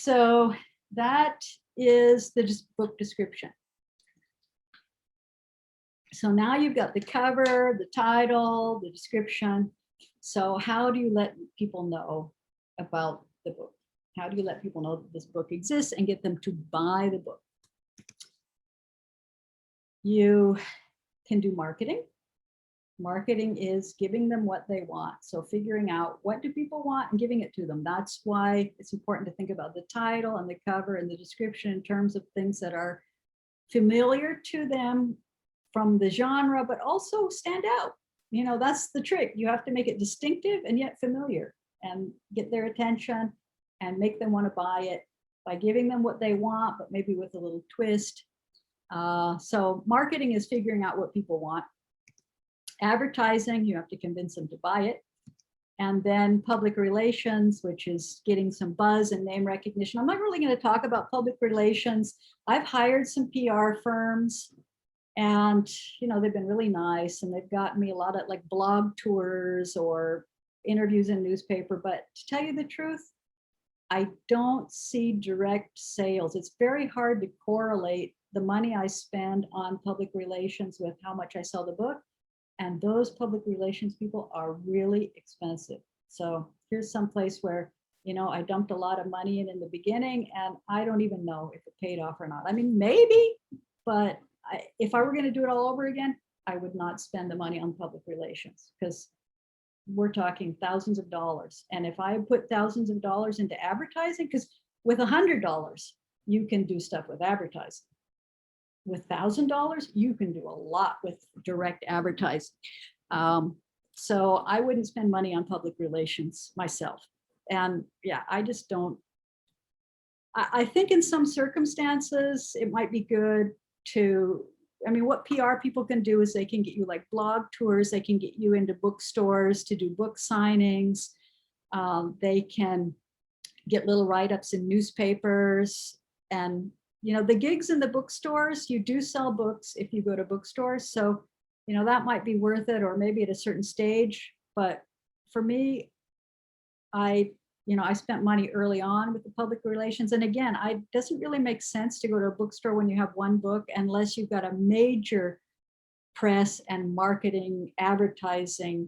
So that is the book description. So now you've got the cover, the title, the description. So how do you let people know about the book? How do you let people know that this book exists and get them to buy the book? You can do marketing. Marketing is giving them what they want. So figuring out what do people want and giving it to them. That's why it's important to think about the title and the cover and the description in terms of things that are familiar to them from the genre, but also stand out. You know, that's the trick. You have to make it distinctive and yet familiar and get their attention and make them want to buy it by giving them what they want, but maybe with a little twist. So marketing is figuring out what people want. Advertising, you have to convince them to buy it. And then public relations, which is getting some buzz and name recognition. I'm not really going to talk about public relations. I've hired some PR firms and, you know, they've been really nice and they've gotten me a lot of like blog tours or interviews in newspaper. But to tell you the truth, I don't see direct sales. It's very hard to correlate the money I spend on public relations with how much I sell the book. And those public relations people are really expensive. So here's some place where, you know, I dumped a lot of money in the beginning and I don't even know if it paid off or not. I mean, maybe, but if I were going to do it all over again, I would not spend the money on public relations because we're talking thousands of dollars. And if I put thousands of dollars into advertising, because with $100, you can do stuff with advertising. With $1,000, you can do a lot with direct advertising. So I wouldn't spend money on public relations myself. And yeah, I just don't. I think in some circumstances, it might be good to, I mean, what PR people can do is they can get you like blog tours, they can get you into bookstores to do book signings. They can get little write-ups in newspapers. And you know, the gigs in the bookstores, you do sell books if you go to bookstores. So, you know, that might be worth it, or maybe at a certain stage. But for me, I spent money early on with the public relations. And again, it doesn't really make sense to go to a bookstore when you have one book unless you've got a major press and marketing, advertising,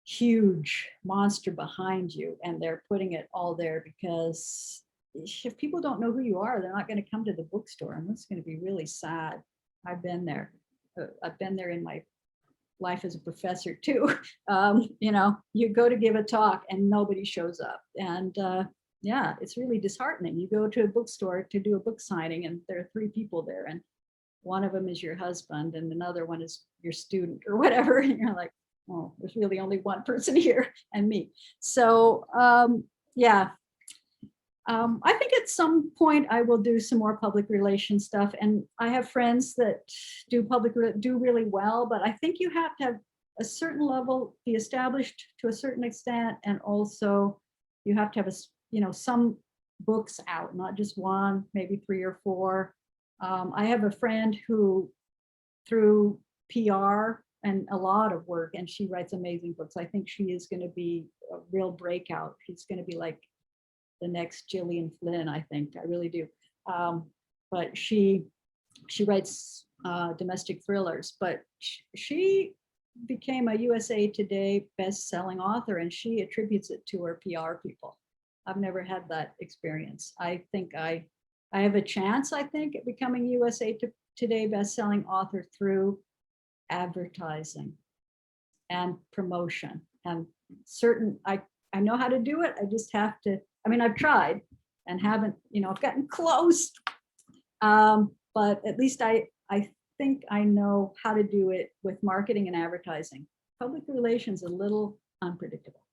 huge monster behind you. And they're putting it all there because if people don't know who you are, they're not going to come to the bookstore, and that's going to be really sad. I've been there. I've been there in my life as a professor too. You know, you go to give a talk and nobody shows up, and yeah, it's really disheartening. You go to a bookstore to do a book signing, and there are 3 people there, and one of them is your husband, and another one is your student or whatever, and you're like, oh, there's really only one person here, and me. So yeah. I think at some point I will do some more public relations stuff, and I have friends that do really well, but I think you have to have a certain level, be established to a certain extent, and also you have to have some books out, not just one, maybe 3 or 4. I have a friend who, through PR and a lot of work, and she writes amazing books. I think she is going to be a real breakout. She's going to be like the next Gillian Flynn, I think. I really do. But she writes domestic thrillers, but she became a USA Today best-selling author, and she attributes it to her PR people. I've never had that experience. I think I have a chance, I think, at becoming USA Today best-selling author through advertising and promotion and I know how to do it. I just have to, I mean, I've tried and haven't, I've gotten close, but at least I think I know how to do it with marketing and advertising. Public relations is a little unpredictable.